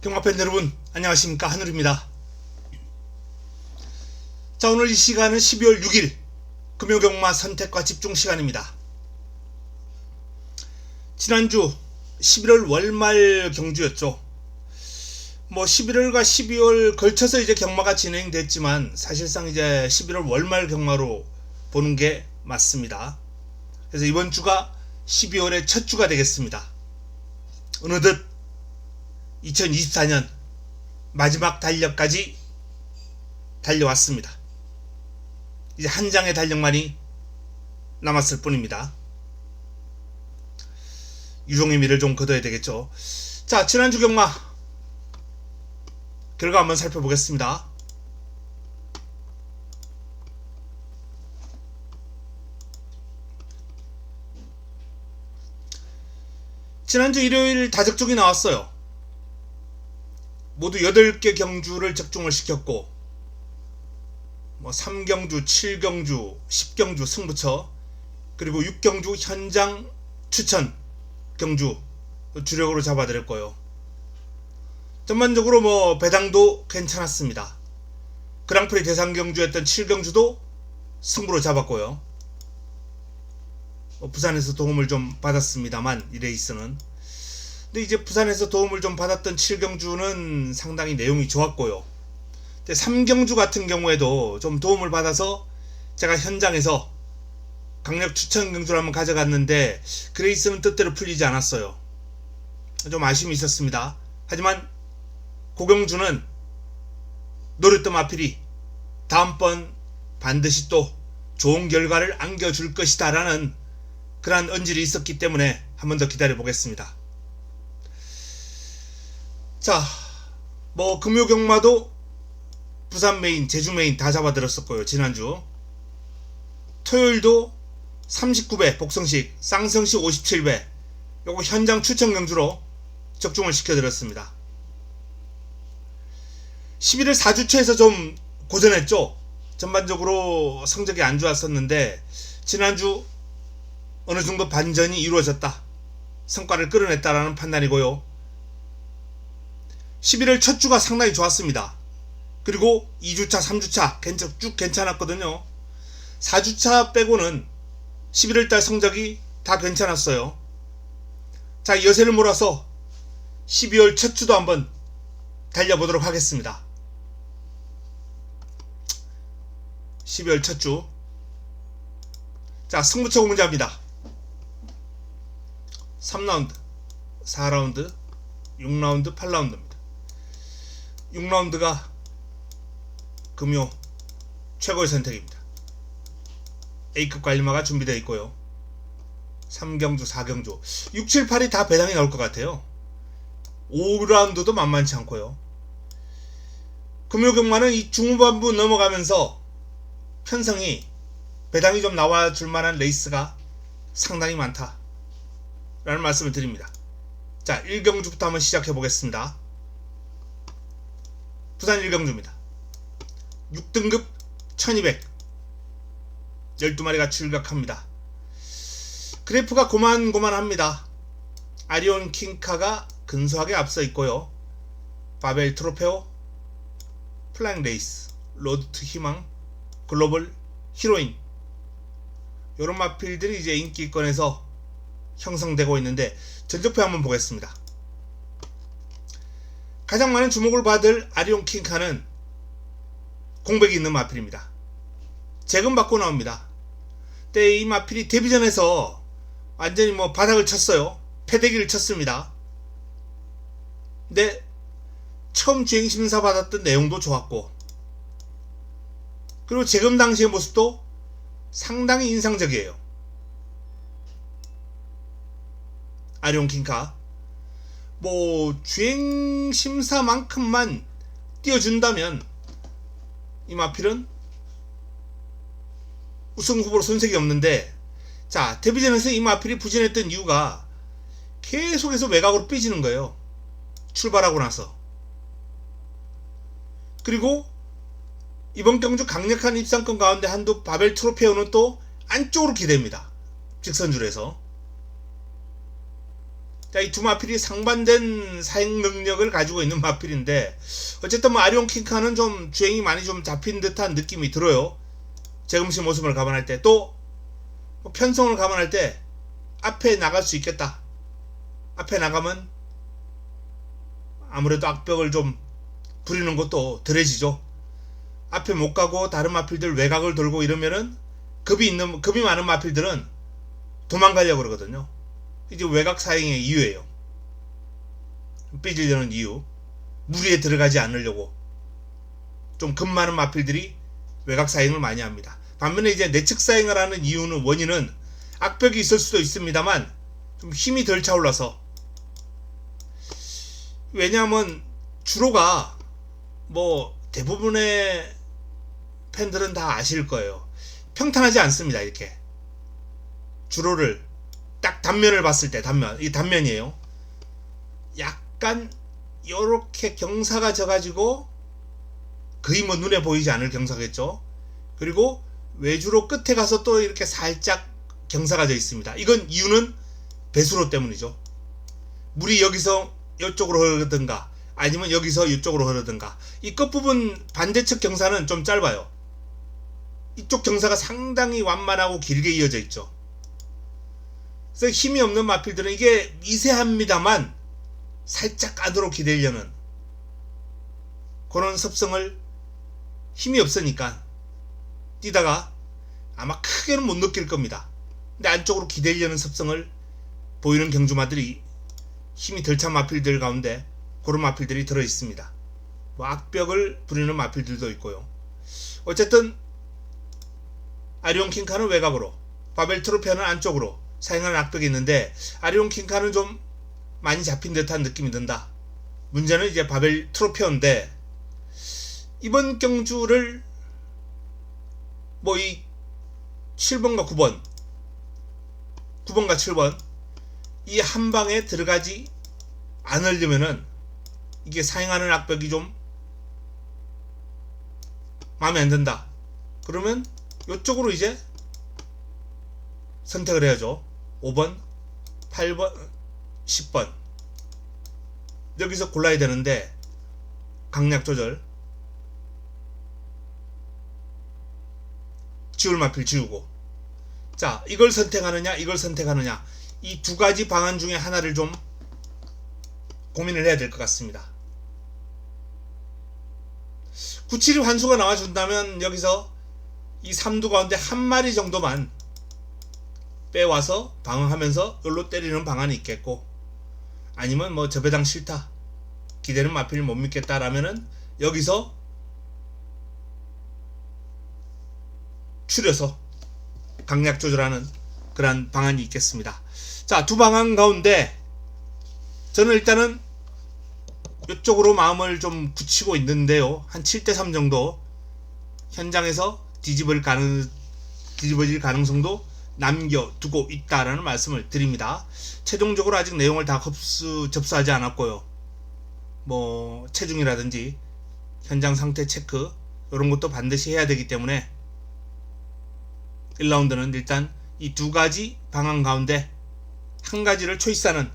경마팬 여러분 안녕하십니까, 한울입니다. 자, 오늘 이 시간은 12월 6일 금요경마 선택과 집중 시간입니다. 지난주 11월 월말 경주였죠. 11월과 12월 걸쳐서 이제 경마가 진행됐지만 사실상 이제 11월 월말 경마로 보는 게 맞습니다. 그래서 이번 주가 12월의 첫 주가 되겠습니다. 어느덧 2024년 마지막 달력까지 달려왔습니다. 이제 한 장의 달력만이 남았을 뿐입니다. 유종의 미를 좀 거둬야 되겠죠. 자, 지난주 경마 결과 한번 살펴보겠습니다. 지난주 일요일 다적중이 나왔어요. 모두 8개 경주를 적중을 시켰고 3경주, 7경주, 10경주 승부처, 그리고 6경주 현장 추천 경주 주력으로 잡아드렸고요. 전반적으로 배당도 괜찮았습니다. 그랑프리 대상 경주였던 7경주도 승부로 잡았고요. 부산에서 도움을 좀 받았습니다만 이 레이스는. 근데 이제 부산에서 도움을 좀 받았던 7경주는 상당히 내용이 좋았고요. 3경주 같은 경우에도 좀 도움을 받아서 제가 현장에서 강력 추천 경주를 한번 가져갔는데 그 레이스는 뜻대로 풀리지 않았어요. 좀 아쉬움이 있었습니다. 하지만 고경주는 노릇던 마필이 다음번 반드시 또 좋은 결과를 안겨줄 것이다 라는 그러한 언질이 있었기 때문에 한 번 더 기다려 보겠습니다. 자, 금요경마도 부산 메인, 제주 메인 다 잡아들었었고요. 지난주 토요일도 39배 복성식, 쌍성식 57배 요거 현장 추천 경주로 적중을 시켜드렸습니다. 11월 4주차에서 좀 고전했죠. 전반적으로 성적이 안 좋았었는데 지난주 어느정도 반전이 이루어졌다, 성과를 끌어냈다라는 판단이고요. 11월 첫 주가 상당히 좋았습니다. 그리고 2주차, 3주차 쭉 괜찮았거든요. 4주차 빼고는 11월달 성적이 다 괜찮았어요. 자, 여세를 몰아서 12월 첫 주도 한번 달려보도록 하겠습니다. 12월 첫 주. 자, 승부처 공문자입니다. 3라운드, 4라운드, 6라운드, 8라운드입니다. 6라운드가 금요 최고의 선택입니다. A급 관리마가 준비되어 있고요. 3경주, 4경주, 6, 7, 8이 다 배당이 나올 것 같아요. 5라운드도 만만치 않고요. 금요경마는 이 중후반부 넘어가면서 편성이 배당이 좀 나와줄 만한 레이스가 상당히 많다 라는 말씀을 드립니다. 자, 1경주부터 한번 시작해 보겠습니다. 부산 1경주입니다. 6등급 1200 12마리가 출격합니다. 그래프가 고만고만합니다. 아리온 킹카가 근소하게 앞서 있고요. 바벨 트로페오, 플라잉 레이스, 로드 투 희망, 글로벌 히로인, 요런 마필들이 이제 인기권에서 형성되고 있는데 전적표 한번 보겠습니다. 가장 많은 주목을 받을 아리온 킹카는 공백이 있는 마필입니다. 재금 받고 나옵니다. 근데 이 마필이 데뷔전에서 완전히 바닥을 쳤어요. 패대기를 쳤습니다. 근데 처음 주행심사 받았던 내용도 좋았고, 그리고 재금 당시의 모습도 상당히 인상적이에요. 아리온 킹카 주행심사만큼만 띄워준다면 이 마필은 우승 후보로 손색이 없는데, 자, 데뷔전에서 이 마필이 부진했던 이유가 계속해서 외곽으로 삐지는 거예요. 출발하고 나서. 그리고 이번 경주 강력한 입상권 가운데 한두 바벨 트로페오는 또 안쪽으로 기대입니다. 직선줄에서. 이 두 마필이 상반된 사행 능력을 가지고 있는 마필인데, 어쨌든 뭐 아리온 킹카는 좀 주행이 많이 좀 잡힌 듯한 느낌이 들어요. 재금시 모습을 감안할 때. 또 편성을 감안할 때 앞에 나갈 수 있겠다. 앞에 나가면 아무래도 악벽을 좀 부리는 것도 덜해지죠. 앞에 못 가고 다른 마필들 외곽을 돌고 이러면은 급이 많은 마필들은 도망가려고 그러거든요. 이제 외곽 사행의 이유예요. 삐지려는 이유. 무리에 들어가지 않으려고. 좀 급 많은 마필들이 외곽 사행을 많이 합니다. 반면에 이제 내측 사행을 하는 이유는, 원인은 악벽이 있을 수도 있습니다만 좀 힘이 덜 차올라서. 왜냐하면 주로가 뭐 대부분의 팬들은 다 아실 거예요. 평탄하지 않습니다. 이렇게 주로를 딱 단면을 봤을 때, 이 단면이에요. 약간 요렇게 경사가 져가지고 거의 뭐 눈에 보이지 않을 경사겠죠. 그리고 외주로 끝에 가서 또 이렇게 살짝 경사가 져 있습니다. 이건 이유는 배수로 때문이죠. 물이 여기서 이쪽으로 흐르든가 아니면 여기서 이쪽으로 흐르든가. 이 끝부분 반대측 경사는 좀 짧아요. 이쪽 경사가 상당히 완만하고 길게 이어져 있죠. 그래서 힘이 없는 마필들은 이게 미세합니다만 살짝 안으로 기대려는 그런 습성을, 힘이 없으니까 뛰다가 아마 크게는 못 느낄 겁니다. 근데 안쪽으로 기대려는 습성을 보이는 경주마들이 힘이 덜 찬 마필들 가운데 그런 마필들이 들어있습니다. 뭐 악벽을 부리는 마필들도 있고요. 어쨌든 아리온 킹카는 외곽으로, 바벨 트로페는 안쪽으로 사용하는 악벽이 있는데, 아리온 킹카는 좀 많이 잡힌 듯한 느낌이 든다. 문제는 이제 바벨 트로페인데, 이번 경주를 뭐 이 7번과 9번과 7번 이 한 방에 들어가지 않으려면은 이게 사용하는 악벽이 좀 마음에 안 든다. 그러면 이쪽으로 이제 선택을 해야죠. 5번, 8번, 10번 여기서 골라야 되는데, 강약 조절, 지울 마필 지우고. 자, 이걸 선택하느냐 이걸 선택하느냐, 이 두 가지 방안 중에 하나를 좀 고민을 해야 될 것 같습니다. 972 환수가 나와준다면 여기서 이 3두 가운데 한 마리 정도만 빼와서 방어하면서 열로 때리는 방안이 있겠고, 아니면 뭐 저 배당 싫다, 기대는 마필 못 믿겠다 라면은 여기서 추려서 강약 조절하는 그런 방안이 있겠습니다. 자, 두 방안 가운데 저는 일단은 이쪽으로 마음을 좀 굳히고 있는데요. 한 7대3 정도 현장에서 뒤집어질 가능성도 남겨두고 있다라는 말씀을 드립니다. 최종적으로 아직 내용을 다 접수하지 않았고요. 뭐 체중이라든지 현장 상태 체크 이런 것도 반드시 해야 되기 때문에 1라운드는 일단 이 두 가지 방안 가운데 한 가지를 초이스하는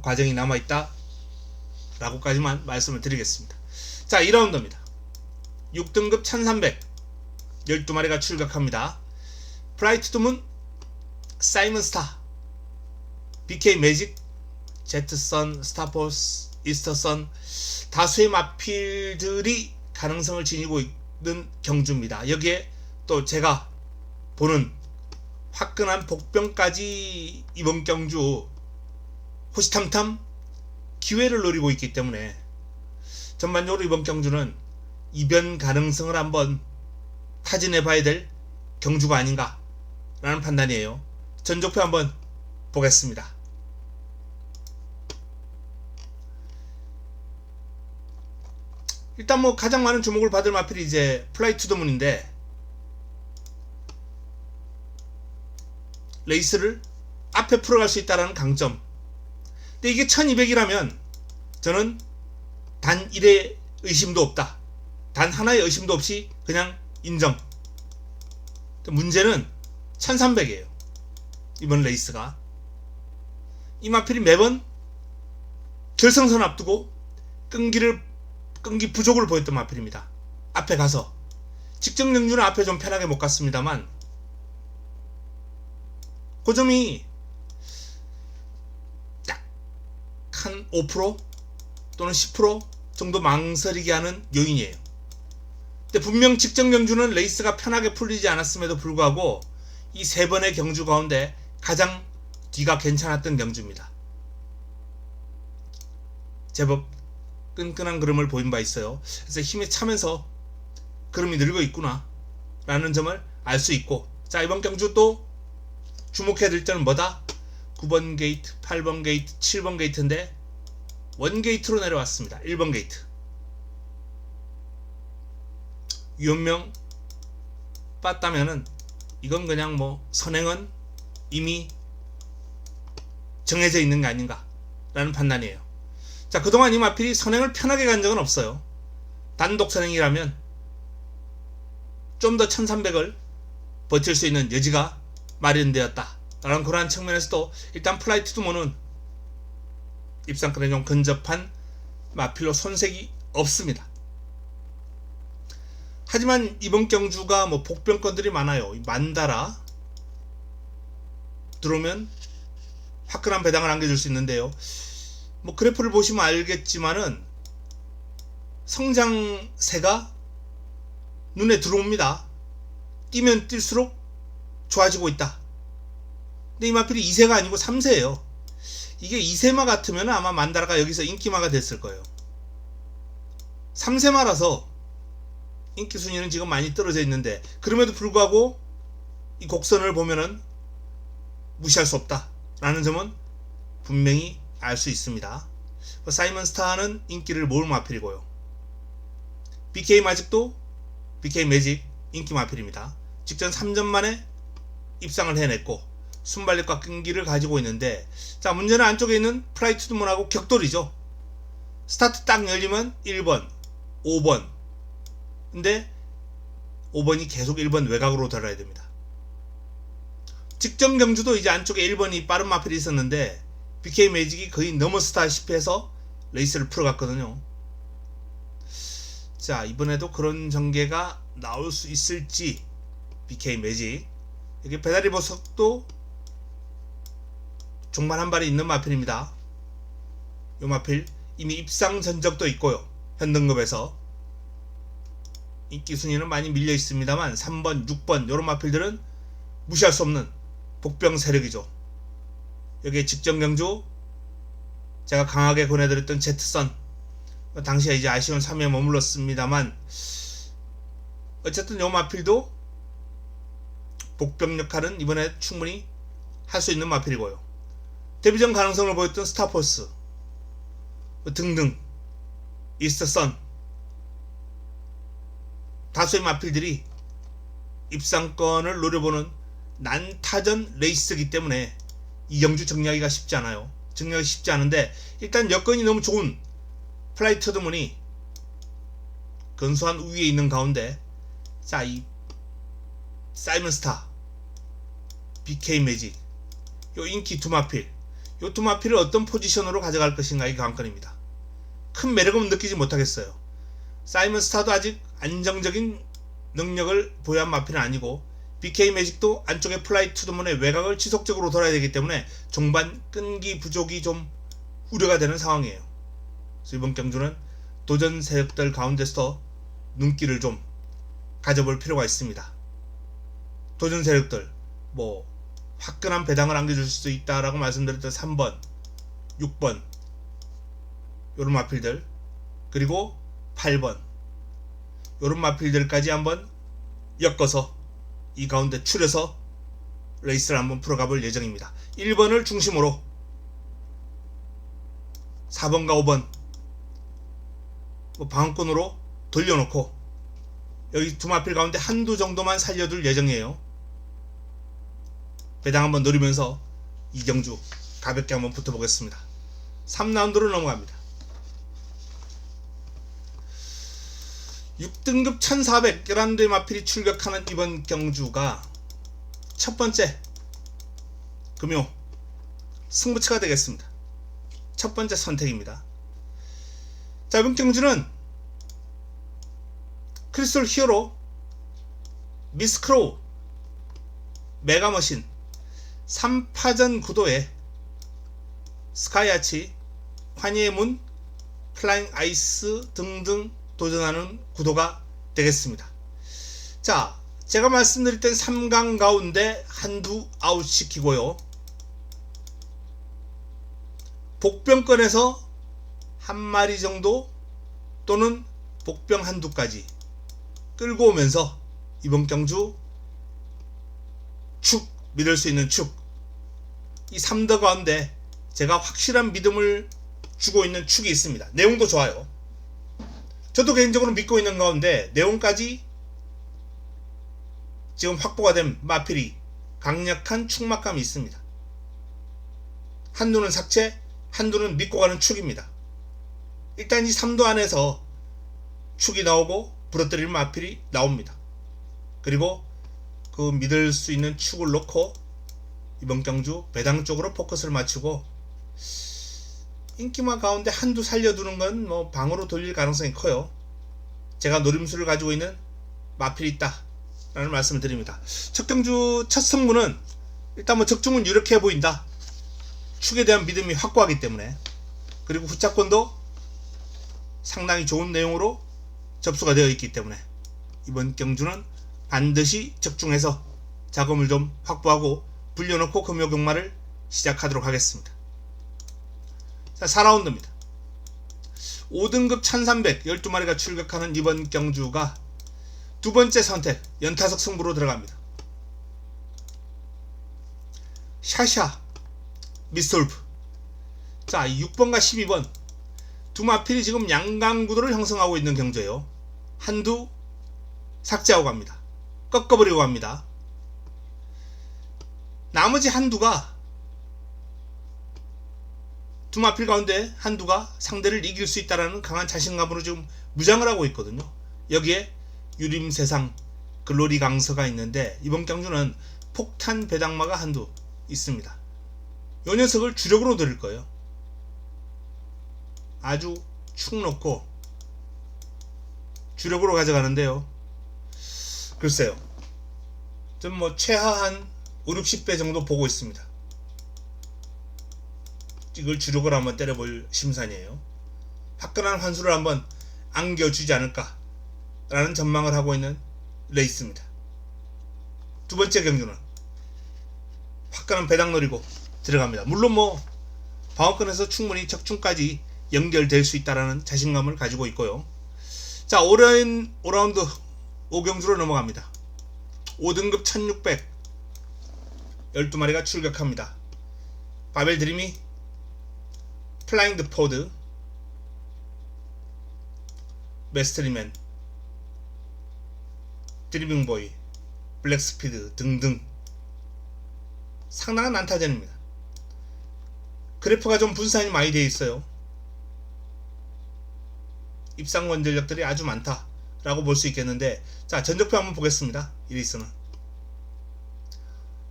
과정이 남아있다 라고까지만 말씀을 드리겠습니다. 자, 2라운드입니다. 6등급 1300 12마리가 출격합니다. 프라이트 드문, 사이먼 스타, BK 매직, 제트선, 스타포스, 이스터선, 다수의 마필들이 가능성을 지니고 있는 경주입니다. 여기에 또 제가 보는 화끈한 복병까지 이번 경주 호시탐탐 기회를 노리고 있기 때문에 전반적으로 이번 경주는 이변 가능성을 한번 타진해 봐야 될 경주가 아닌가 라는 판단이에요. 전적표 한번 보겠습니다. 일단 뭐 가장 많은 주목을 받을 마필이 이제 플라이 투 더 문인데, 레이스를 앞에 풀어갈 수 있다는 강점. 근데 이게 1200이라면 저는 단 1의 의심도 없다, 단 하나의 의심도 없이 그냥 인정. 문제는 1300이에요 이번 레이스가. 이 마필이 매번 결승선 앞두고 끈기 부족을 보였던 마필입니다. 앞에 가서 직전 경주는 앞에 좀 편하게 못 갔습니다만 그 점이 딱 한 5% 또는 10% 정도 망설이게 하는 요인이에요. 근데 분명 직전 경주는 레이스가 편하게 풀리지 않았음에도 불구하고 이 세 번의 경주 가운데 가장 뒤가 괜찮았던 경주입니다. 제법 끈끈한 그림을 보인 바 있어요. 그래서 힘이 차면서 그림이 늘고 있구나 라는 점을 알 수 있고, 자, 이번 경주 또 주목해야 될 점은 뭐다? 9번 게이트, 8번 게이트, 7번 게이트인데 원게이트로 내려왔습니다. 1번 게이트. 위험명 빠따면은 이건 그냥 뭐 선행은 이미 정해져 있는 게 아닌가 라는 판단이에요. 자, 그동안 이 마필이 선행을 편하게 간 적은 없어요. 단독 선행이라면 좀 더 1300을 버틸 수 있는 여지가 마련되었다 라는 그러한 측면에서도 일단 플라이 투모는 입상권에 좀 근접한 마필로 손색이 없습니다. 하지만 이번 경주가 뭐 복병권들이 많아요. 만다라 들어오면 화끈한 배당을 안겨줄 수 있는데요. 뭐 그래프를 보시면 알겠지만은 성장세가 눈에 들어옵니다. 뛰면 뛸수록 좋아지고 있다. 근데 이 마필이 2세가 아니고 3세예요. 이게 2세마 같으면 아마 만다라가 여기서 인기마가 됐을 거예요. 3세마라서 인기 순위는 지금 많이 떨어져 있는데, 그럼에도 불구하고 이 곡선을 보면은 무시할 수 없다 라는 점은 분명히 알 수 있습니다. 사이먼 스타는 인기를 모을 마필이고요. BK 마직도 BK 매직 인기 마필입니다. 직전 3전 만에 입상을 해냈고 순발력과 끈기를 가지고 있는데, 자, 문제는 안쪽에 있는 플라이 투드문하고 격돌이죠. 스타트 딱 열리면 1번, 5번. 근데 5번이 계속 1번 외곽으로 들어야 됩니다. 직전 경주도 이제 안쪽에 1번이 빠른 마필이 있었는데 BK 매직이 거의 넘어스다시피 해서 레이스를 풀어갔거든요. 자, 이번에도 그런 전개가 나올 수 있을지. BK 매직, 여기 배달이 보석도 종반 한 발이 있는 마필입니다. 이 마필 이미 입상 전적도 있고요. 현등급에서 인기 순위는 많이 밀려 있습니다만 3번, 6번 이런 마필들은 무시할 수 없는 복병 세력이죠. 여기에 직전 경주 제가 강하게 권해드렸던 제트선, 당시에 이제 아쉬운 3위에 머물렀습니다만 어쨌든 요 마필도 복병 역할은 이번에 충분히 할 수 있는 마필이고요. 데뷔전 가능성을 보였던 스타포스 등등 이스터선, 다수의 마필들이 입상권을 노려보는 난타전 레이스이기 때문에 이 경주 정리하기가 쉽지 않아요. 정리하기 쉽지 않은데 일단 여건이 너무 좋은 플라이 투드문이 근소한 우위에 있는 가운데, 자, 이 사이먼 스타, BK 매직, 요 인기 두 마필, 요 두 마필을 어떤 포지션으로 가져갈 것인가 이 관건입니다. 큰 매력은 느끼지 못하겠어요. 사이먼 스타도 아직 안정적인 능력을 보유한 마필은 아니고 BK 매직도 안쪽에 플라이 투드문의 외곽을 지속적으로 돌아야 되기 때문에 종반 끈기 부족이 좀 우려가 되는 상황이에요. 그래서 이번 경주는 도전 세력들 가운데서 눈길을 좀 가져볼 필요가 있습니다. 도전 세력들, 뭐 화끈한 배당을 안겨줄 수 있다라고 말씀드렸던 3번, 6번 요런 마필들, 그리고 8번 요런 마필들까지 한번 엮어서 이 가운데 추려서 레이스를 한번 풀어가 볼 예정입니다. 1번을 중심으로 4번과 5번 방어권으로 돌려놓고 여기 두 마필 가운데 한두 정도만 살려둘 예정이에요. 배당 한번 노리면서 이경주 가볍게 한번 붙어보겠습니다. 3라운드로 넘어갑니다. 6등급 1400 11대의 마필이 출격하는 이번 경주가 첫 번째 금요 승부처가 되겠습니다. 첫 번째 선택입니다. 자, 이번 경주는 크리스톨 히어로, 미스크로우, 메가머신, 3파전 구도에 스카이아치, 환희의 문, 플라잉 아이스 등등 도전하는 구도가 되겠습니다. 자, 제가 말씀드릴 땐 3강 가운데 한두 아웃시키고요. 복병권에서 한 마리 정도 또는 복병 한두까지 끌고 오면서 이번 경주 축, 믿을 수 있는 축, 이 3더 가운데 제가 확실한 믿음을 주고 있는 축이 있습니다. 내용도 좋아요. 저도 개인적으로 믿고 있는 가운데 내용까지 지금 확보가 된 마필이 강력한 축막감이 있습니다. 한두는 삭제, 한두는 믿고 가는 축입니다. 일단 이 3도 안에서 축이 나오고 부러뜨릴 마필이 나옵니다. 그리고 그 믿을 수 있는 축을 놓고 이번 경주 배당 쪽으로 포커스를 맞추고 인기마 가운데 한두 살려두는 건 뭐 방으로 돌릴 가능성이 커요. 제가 노림수를 가지고 있는 마필이 있다 라는 말씀을 드립니다. 첫 경주 첫 승부는 일단 뭐 적중은 유력해 보인다. 축에 대한 믿음이 확고하기 때문에. 그리고 후차권도 상당히 좋은 내용으로 접수가 되어 있기 때문에 이번 경주는 반드시 적중해서 자금을 좀 확보하고 불려놓고 금요경마를 시작하도록 하겠습니다. 자, 4라운드입니다. 5등급 1300 12마리가 출격하는 이번 경주가 두 번째 선택 연타석 승부로 들어갑니다. 샤샤, 미스톨프. 자, 6번과 12번 두 마필이 지금 양강구도를 형성하고 있는 경주예요. 한두 삭제하고 갑니다. 꺾어버리고 갑니다. 나머지 한두가 두 마필 가운데 한두가 상대를 이길 수 있다는 강한 자신감으로 지금 무장을 하고 있거든요. 여기에 유림세상, 글로리 강서가 있는데 이번 경주는 폭탄 배당마가 한두 있습니다. 이 녀석을 주력으로 드릴 거예요. 아주 축 놓고 주력으로 가져가는데요. 글쎄요. 좀 뭐 최하 한 5, 60배 정도 보고 있습니다. 이걸 주력으로 한번 때려볼 심산이에요. 화끈한 환수를 한번 안겨주지 않을까 라는 전망을 하고 있는 레이스입니다. 두 번째 경주는 화끈한 배당 노리고 들어갑니다. 물론 뭐 방어권에서 충분히 적중까지 연결될 수 있다는 자신감을 가지고 있고요. 자, 5라운드 5경주로 넘어갑니다. 5등급 1600 12마리가 출격합니다. 바벨 드림이, 플라잉드 포드, 메스트리맨, 드리빙보이, 블랙스피드 등등 상당한 난타전입니다. 그래프가 좀 분산이 많이 되어 있어요. 입상 원전력들이 아주 많다라고 볼 수 있겠는데, 자, 전적표 한번 보겠습니다. 이 레이스는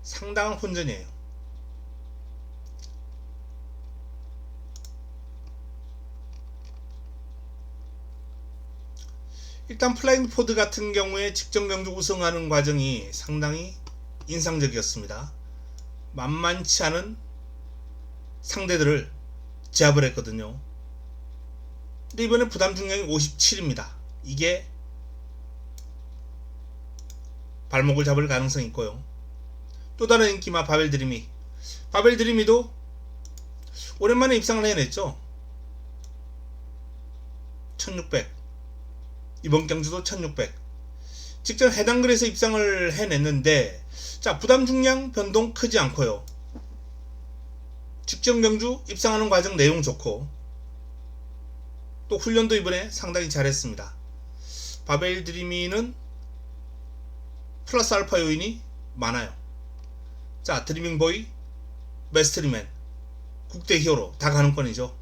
상당한 혼전이에요. 일단 플라잉 포드 같은 경우에 직전 경주 우승하는 과정이 상당히 인상적이었습니다. 만만치 않은 상대들을 제압을 했거든요. 근데 이번에 부담 중량이 57입니다. 이게 발목을 잡을 가능성이 있고요. 또 다른 인기마 바벨 드리미. 바벨 드리미도 오랜만에 입상을 해냈죠. 1600. 이번 경주도 1600. 직전 해당 글에서 입상을 해냈는데, 자, 부담 중량 변동 크지 않고요. 직전 경주 입상하는 과정 내용 좋고, 또 훈련도 이번에 상당히 잘했습니다. 바벨 드리미는 플러스 알파 요인이 많아요. 자, 드리밍보이, 메스트리맨, 국대 히어로 다 가능권이죠.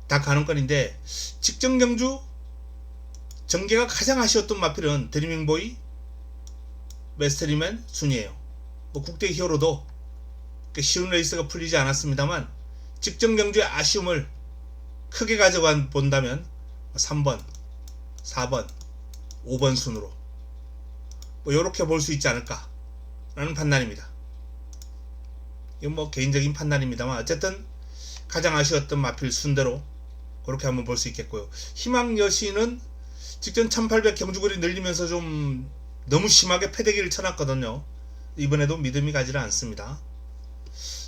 다 가능권인데 직전 경주 전개가 가장 아쉬웠던 마필은 드리밍보이, 메스트리맨 순이에요. 뭐 국대 히어로도 쉬운 레이스가 풀리지 않았습니다만 직전 경주의 아쉬움을 크게 가져가 본다면 3번, 4번, 5번 순으로 뭐 요렇게 볼 수 있지 않을까 라는 판단입니다. 이건 뭐 개인적인 판단입니다만 어쨌든 가장 아쉬웠던 마필 순대로 그렇게 한번 볼 수 있겠고요. 희망 여신은 직전 1800 경주거리 늘리면서 좀 너무 심하게 패대기를 쳐놨거든요. 이번에도 믿음이 가지를 않습니다.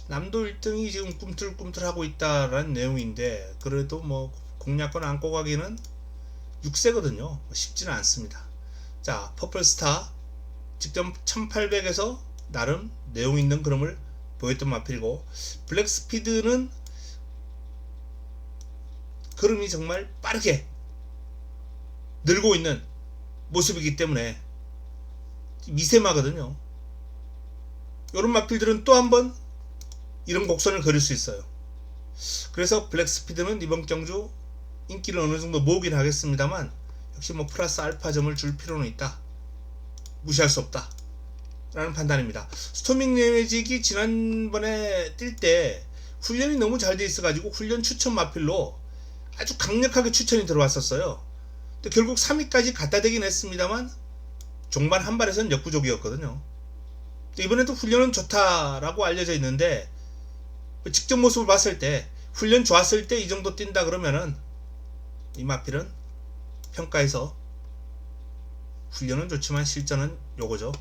남도 1등이 지금 꿈틀꿈틀하고 있다라는 내용인데 그래도 뭐 공략권 안고 가기는 6세거든요. 쉽지는 않습니다. 자, 퍼플스타 직전 1800에서 나름 내용 있는 그림을 보였던 마필이고, 블랙스피드는 걸음이 정말 빠르게 늘고 있는 모습이기 때문에 미세마거든요. 이런 마필들은 또 한번 이런 곡선을 그릴 수 있어요. 그래서 블랙스피드는 이번 경주 인기를 어느 정도 모으긴 하겠습니다만 역시 뭐 플러스 알파점을 줄 필요는 있다. 무시할 수 없다 라는 판단입니다. 스토밍 매직이 지난번에 뛸 때 훈련이 너무 잘 돼 있어 가지고 훈련 추천 마필로 아주 강력하게 추천이 들어왔었어요. 근데 결국 3위까지 갖다 대긴 했습니다만 종반 한 발에선 역부족이었거든요. 이번에도 훈련은 좋다라고 알려져 있는데 직접 모습을 봤을 때 훈련 좋았을 때 이 정도 뛴다 그러면은 이 마필은 평가에서 훈련은 좋지만 실전은 요거죠.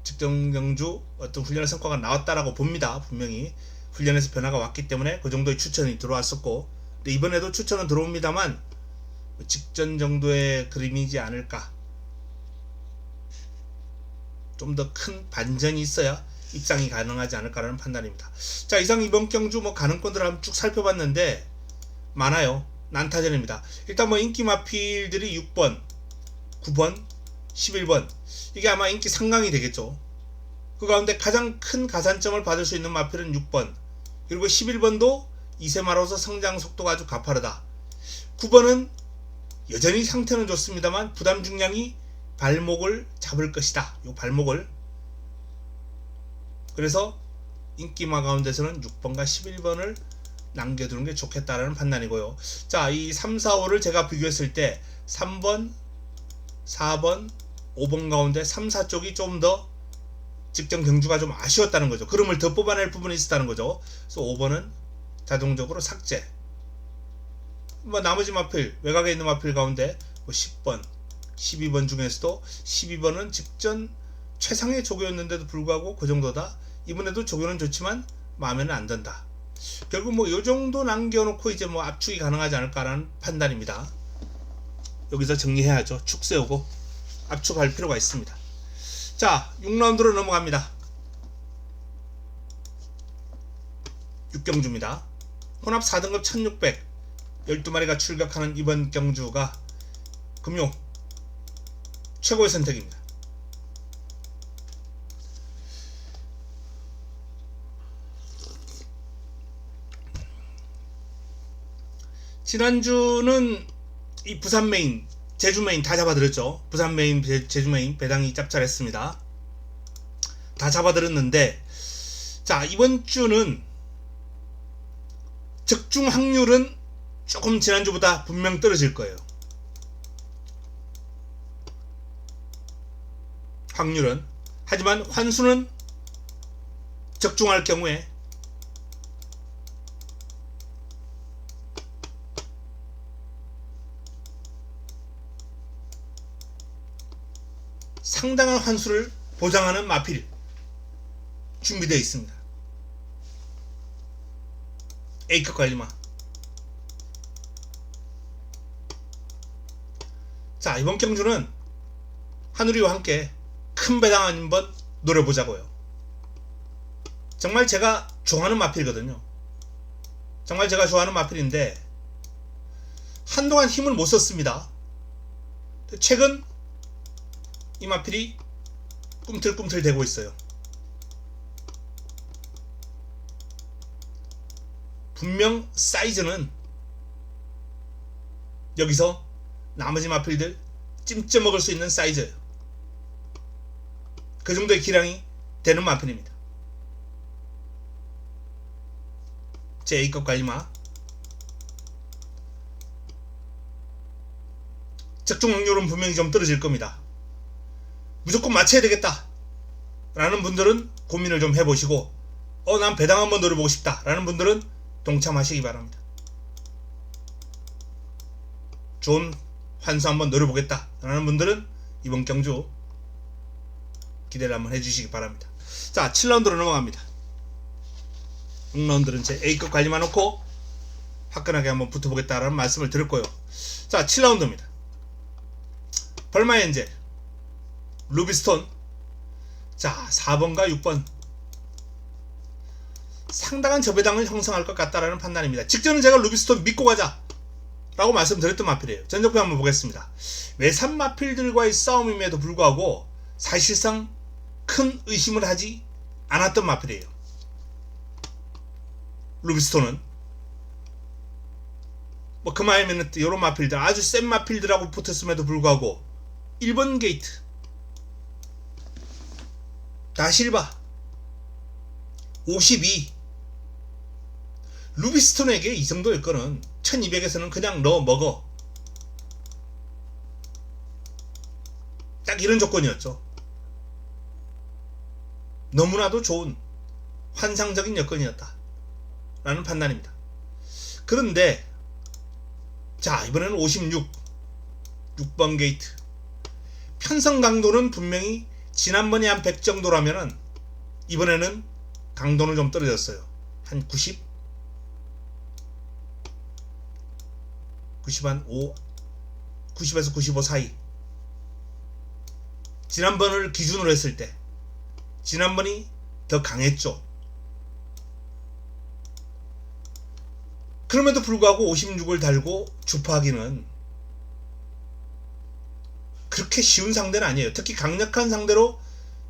직전 경주 어떤 훈련의 성과가 나왔다라고 봅니다. 분명히 훈련에서 변화가 왔기 때문에 그 정도의 추천이 들어왔었고, 근데 이번에도 추천은 들어옵니다만 직전 정도의 그림이지 않을까. 좀 더 큰 반전이 있어야 입상이 가능하지 않을까라는 판단입니다. 자, 이상 이번 경주 뭐 가능권들을 한번 쭉 살펴봤는데 많아요. 난타전입니다. 일단 뭐 인기 마필들이 6번, 9번, 11번 이게 아마 인기 상강이 되겠죠. 그 가운데 가장 큰 가산점을 받을 수 있는 마필은 6번, 그리고 11번도 2세마로서 성장 속도가 아주 가파르다. 9번은 여전히 상태는 좋습니다만 부담 중량이 발목을 잡을 것이다. 요 발목을. 그래서 인기마 가운데서는 6번과 11번을 남겨두는 게 좋겠다라는 판단이고요. 자, 이 3, 4, 5를 제가 비교했을 때 3번, 4번, 5번 가운데 3, 4 쪽이 좀 더 직전 경주가 좀 아쉬웠다는 거죠. 그림을 더 뽑아낼 부분이 있었다는 거죠. 그래서 5번은 자동적으로 삭제. 뭐 나머지 마필, 외곽에 있는 마필 가운데 뭐 10번, 12번 중에서도 12번은 직전 최상의 조교였는데도 불구하고 그 정도다. 이번에도 조교는 좋지만 마음에는 안 든다. 결국 뭐 요 정도 남겨놓고 이제 뭐 압축이 가능하지 않을까라는 판단입니다. 여기서 정리해야죠. 축 세우고 압축할 필요가 있습니다. 자, 6라운드로 넘어갑니다. 6경주입니다. 혼합 4등급 1600 12마리가 출격하는 이번 경주가 금요 최고의 선택입니다. 지난주는 이 부산 메인, 제주 메인 다 잡아들었죠. 부산 메인, 제주 메인 배당이 짭짤했습니다. 다 잡아들었는데, 자, 이번 주는 적중 확률은 조금 지난주보다 분명 떨어질 거예요. 확률은. 하지만 환수는 적중할 경우에 상당한 환수를 보장하는 마필 준비되어 있습니다. A급 관리마. 자, 이번 경주는 하누리와 함께 큰 배당 한번 노려보자고요. 정말 제가 좋아하는 마필이거든요. 정말 제가 좋아하는 마필인데 한동안 힘을 못 썼습니다. 최근 이 마필이 꿈틀꿈틀 대고 있어요. 분명 사이즈는 여기서 나머지 마필들 찜쪄 먹을 수 있는 사이즈예요. 그 정도의 기량이 되는 마필입니다. 제 A급 관리마. 적중 확률은 분명히 좀 떨어질 겁니다. 무조건 맞춰야 되겠다 라는 분들은 고민을 좀 해보시고, 난 배당 한번 노려보고 싶다 라는 분들은 동참하시기 바랍니다. 좋은 환수 한번 노려보겠다 라는 분들은 이번 경주 기대를 한번 해주시기 바랍니다. 자, 7라운드로 넘어갑니다. 6라운드는 제 A급 관리만 놓고 화끈하게 한번 붙어보겠다라는 말씀을 드렸고요. 자, 7라운드입니다. 벌마 엔젤, 루비스톤. 자, 4번과 6번 상당한 저배당을 형성할 것 같다라는 판단입니다. 직전은 제가 루비스톤 믿고 가자 라고 말씀드렸던 마필이에요. 전적표 한번 보겠습니다. 외산 마필들과의 싸움임에도 불구하고 사실상 큰 의심을 하지 않았던 마필이에요. 루비스톤은 뭐 그마이면 이런 마필들, 아주 센 마필들하고 붙었음에도 불구하고 1번 게이트, 다실바 52. 루비스톤에게 이 정도 여건은 1200에서는 그냥 넣어 먹어. 딱 이런 조건이었죠. 너무나도 좋은 환상적인 여건이었다 라는 판단입니다. 그런데 자, 이번에는 56 6번 게이트. 편성 강도는 분명히 지난번에 한 100 정도라면은 이번에는 강도는 좀 떨어졌어요. 한 90? 90 한 5, 90에서 95 사이. 지난번을 기준으로 했을 때 지난번이 더 강했죠. 그럼에도 불구하고 56을 달고 주파하기는 그렇게 쉬운 상대는 아니에요. 특히 강력한 상대로.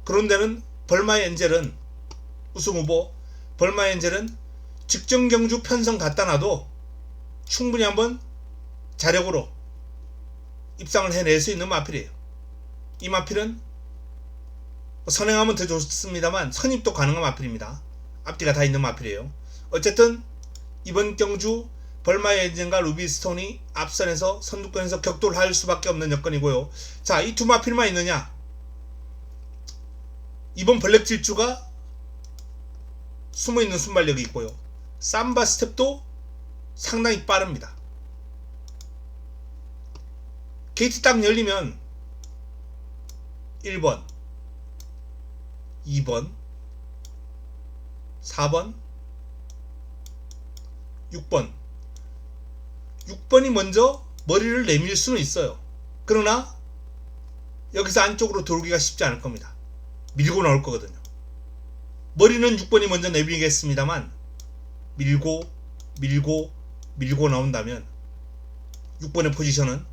그런 데는 벌마의 엔젤은 우승후보, 벌마의 엔젤은 직전 경주 편성 갖다 놔도 충분히 한번 자력으로 입상을 해낼 수 있는 마필이에요. 이 마필은 선행하면 더 좋습니다만 선입도 가능한 마필입니다. 앞뒤가 다 있는 마필이에요. 어쨌든 이번 경주 벌마의 엔진과 루비스톤이 앞선에서 선두권에서 격돌을 할 수밖에 없는 여건이고요. 자, 이 두 마필만 있느냐? 이번 블랙 질주가 숨어있는 순발력이 있고요. 삼바 스텝도 상당히 빠릅니다. 게이트 딱 열리면 1번, 2번, 4번, 6번. 6번이 먼저 머리를 내밀 수는 있어요. 그러나 여기서 안쪽으로 들어오기가 쉽지 않을 겁니다. 밀고 나올 거거든요. 머리는 6번이 먼저 내밀겠습니다만 밀고 나온다면 6번의 포지션은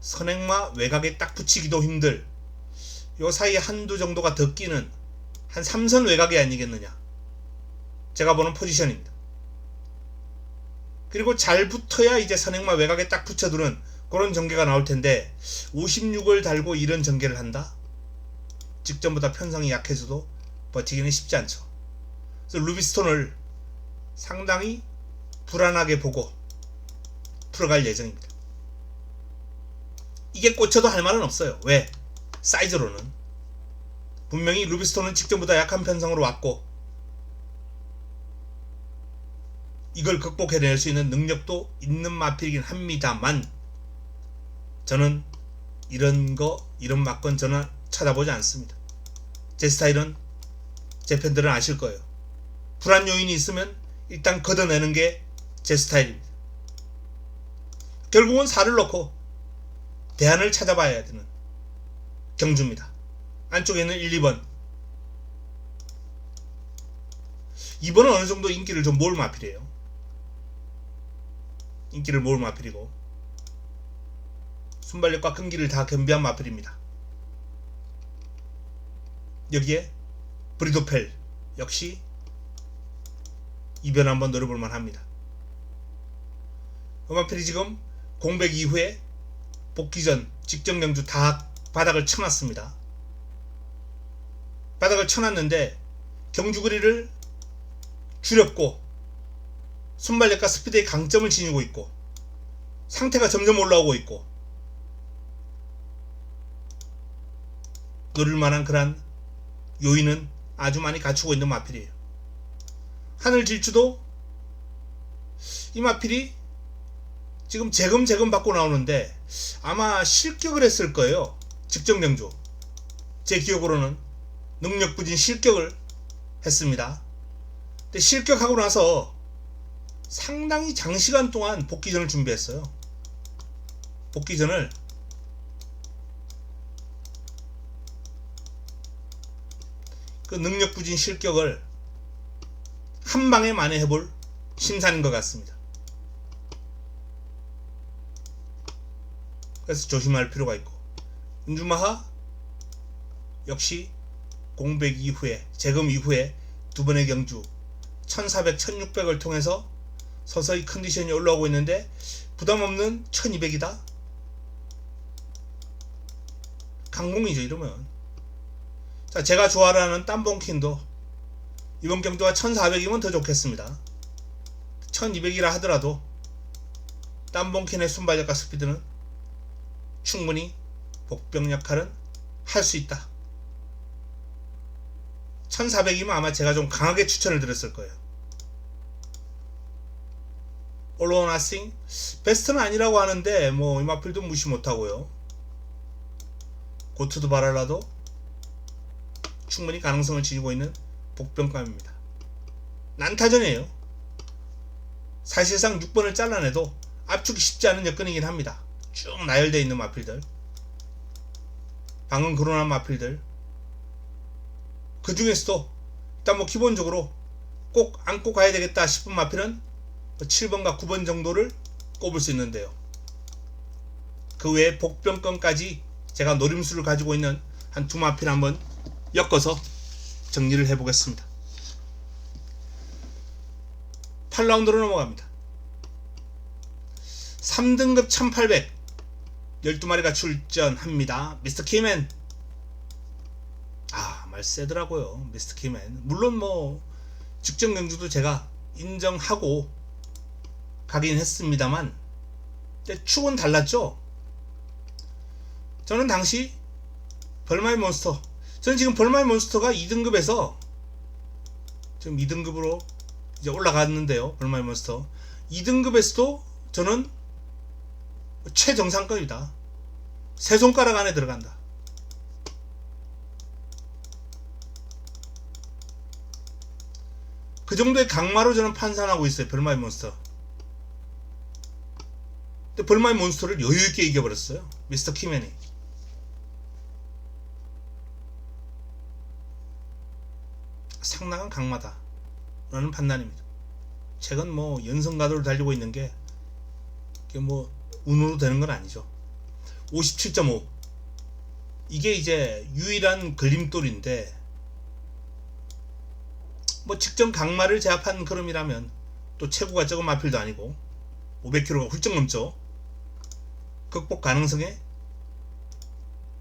선행마 외곽에 딱 붙이기도 힘들, 요 사이에 한두 정도가 더 끼는 한 3선 외곽이 아니겠느냐, 제가 보는 포지션입니다. 그리고 잘 붙어야 이제 선행마 외곽에 딱 붙여두는 그런 전개가 나올 텐데 56을 달고 이런 전개를 한다? 직전보다 편성이 약해져도 버티기는 쉽지 않죠. 그래서 루비스톤을 상당히 불안하게 보고 풀어갈 예정입니다. 이게 꽂혀도 할 말은 없어요. 왜? 사이즈로는 분명히 루비스톤은 직전보다 약한 편성으로 왔고 이걸 극복해낼 수 있는 능력도 있는 마필이긴 합니다만 저는 이런 막건 저는 찾아보지 않습니다. 제 스타일은 제 팬들은 아실 거예요. 불안 요인이 있으면 일단 걷어내는 게 제 스타일입니다. 결국은 4를 넣고 대안을 찾아봐야 되는 경주입니다. 안쪽에는 1, 2번. 2번은 어느 정도 인기를 좀 모을 마필이에요. 인기를 모을 마필이고 순발력과 끈기를 다 겸비한 마필입니다. 여기에 브리도펠 역시 이변 한번 노려볼만 합니다. 마필이 지금 공백 이후에 복귀 전 직전 경주 다 바닥을 쳐놨습니다. 바닥을 쳐놨는데 경주거리를 줄였고 순발력과 스피드의 강점을 지니고 있고 상태가 점점 올라오고 있고 노릴만한 그런 요인은 아주 많이 갖추고 있는 마필이에요. 하늘 질주도 이 마필이 지금 재금 받고 나오는데 아마 실격을 했을 거예요. 직전 경주 제 기억으로는 능력 부진 실격을 했습니다. 근데 실격하고 나서 상당히 장시간 동안 복귀전을 준비했어요. 복귀전을 그 능력 부진 실격을 한 방에 만회해볼 심산인 것 같습니다. 그래서 조심할 필요가 있고 운주마하 역시 공백 이후에 재검 이후에 두 번의 경주 1400, 1600을 통해서 서서히 컨디션이 올라오고 있는데 부담없는 1200이다. 강공이죠 이러면. 자, 제가 좋아하는 땀봉킨도 이번 경주가 1400이면 더 좋겠습니다. 1200이라 하더라도 땀봉킨의 순발력과 스피드는 충분히 복병 역할은 할 수 있다. 1400이면 아마 제가 좀 강하게 추천을 드렸을 거예요. All or Nothing 베스트는 아니라고 하는데 뭐 이 마필도 무시 못하고요. 고투드 바랄라도 충분히 가능성을 지니고 있는 복병감입니다. 난타전이에요. 사실상 6번을 잘라내도 압축이 쉽지 않은 여건이긴 합니다. 쭉 나열되어 있는 마필들, 방금 거론한 마필들, 그 중에서도 일단 뭐 기본적으로 꼭 안고 가야 되겠다 싶은 마필은 7번과 9번 정도를 꼽을 수 있는데요. 그 외에 복병권까지 제가 노림수를 가지고 있는 한 두 마필 한번 엮어서 정리를 해보겠습니다. 8라운드로 넘어갑니다. 3등급 1800 12마리가 출전합니다. 미스터 키맨. 말 세더라고요. 미스터 키맨. 물론 뭐 직전 경주도 제가 인정하고 가긴 했습니다만 근데 축은 달랐죠. 저는 당시 벌마의 몬스터, 저는 지금 벌마의 몬스터가 2등급에서 지금 2등급으로 이제 올라갔는데요. 벌마의 몬스터 2등급에서도 저는 최정상급이다. 세 손가락 안에 들어간다. 그 정도의 강마로 저는 판단하고 있어요. 벌마의 몬스터. 근데 벌마의 몬스터를 여유있게 이겨버렸어요. 미스터 키맨이. 상당한 강마다 라는 판단입니다. 최근 뭐 연성가도를 달리고 있는 게 뭐 운으로 되는 건 아니죠. 57.5 이게 이제 유일한 걸림돌인데 뭐 직전 강마를 제압한 그럼이라면 또 체구가 적은 마필도 아니고 500kg가 훌쩍 넘죠. 극복 가능성에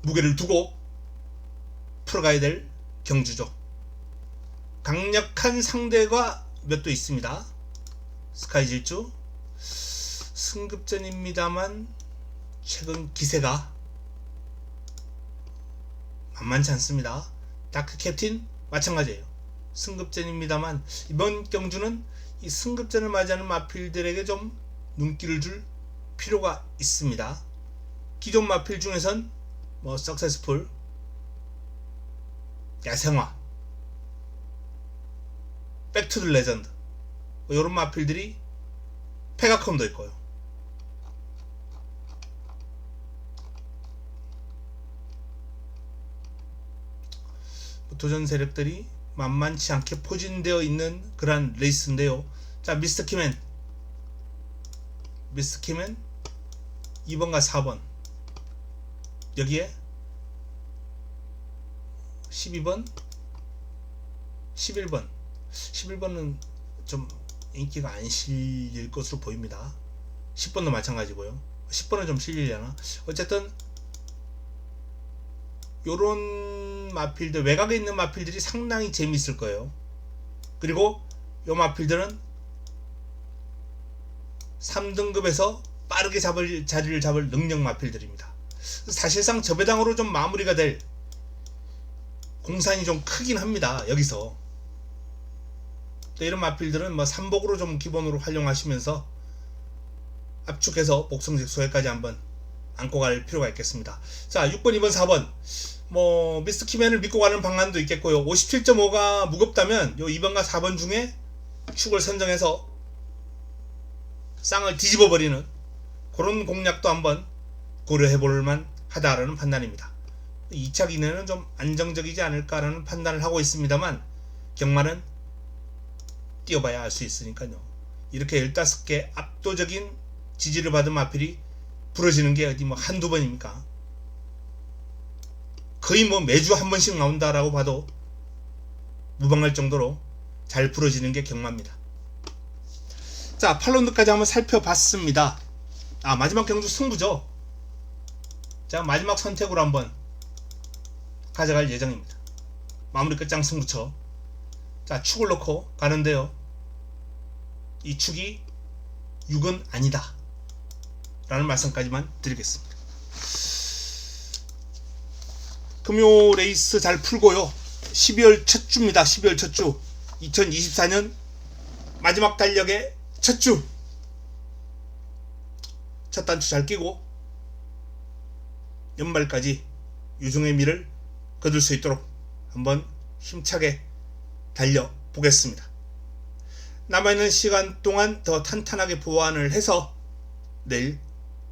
무게를 두고 풀어가야 될 경주죠. 강력한 상대가 몇 도 있습니다. 스카이 질주 승급전입니다만 최근 기세가 만만치 않습니다. 다크 캡틴 마찬가지예요. 승급전입니다만 이번 경주는 이 승급전을 맞이하는 마필들에게 좀 눈길을 줄 필요가 있습니다. 기존 마필 중에선 뭐 석세스풀, 야생화, 백투더 레전드 뭐 이런 마필들이 페가컴도 있고요. 도전 세력들이 만만치 않게 포진되어 있는 그런 레이스인데요. 자, 미스터 키맨 2번과 4번 여기에 12번 11번은 좀 인기가 안 실릴 것으로 보입니다. 10번도 마찬가지고요. 10번은 좀 실리려나. 어쨌든 요런 마필들, 외곽에 있는 마필들이 상당히 재미있을 거예요. 그리고 요 마필들은 3등급에서 빠르게 자리를 잡을 능력 마필들입니다. 사실상 저 배당으로 좀 마무리가 될 공산이 좀 크긴 합니다. 여기서 이런 마필들은 뭐 삼복으로 좀 기본으로 활용하시면서 압축해서 복성식 소외까지 한번 안고 갈 필요가 있겠습니다. 자, 6번, 2번, 4번 뭐 미스키맨을 믿고 가는 방안도 있겠고요. 57.5가 무겁다면 요 2번과 4번 중에 축을 선정해서 쌍을 뒤집어 버리는 그런 공략도 한번 고려해 볼만 하다라는 판단입니다. 2차 기내는 좀 안정적이지 않을까라는 판단을 하고 있습니다만 경마는 뛰어봐야 알 수 있으니까요. 이렇게 15개 압도적인 지지를 받은 마필이 부러지는 게 어디 뭐 한두 번입니까? 거의 뭐 매주 한 번씩 나온다라고 봐도 무방할 정도로 잘 부러지는 게 경마입니다. 자, 8라운드까지 한번 살펴봤습니다. 마지막 경주 승부죠. 자, 마지막 선택으로 한번 가져갈 예정입니다. 마무리 끝장 승부처. 자, 축을 놓고 가는데요. 이 축이 6은 아니다 라는 말씀까지만 드리겠습니다. 금요 레이스 잘 풀고요. 12월 첫 주입니다. 12월 첫 주. 2024년 마지막 달력의 첫 주. 첫 단추 잘 끼고 연말까지 유종의 미를 거둘 수 있도록 한번 힘차게 달려보겠습니다. 남아있는 시간 동안 더 탄탄하게 보완을 해서 내일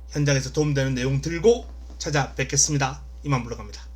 현장에서 도움되는 내용 들고 찾아뵙겠습니다. 이만 물러갑니다.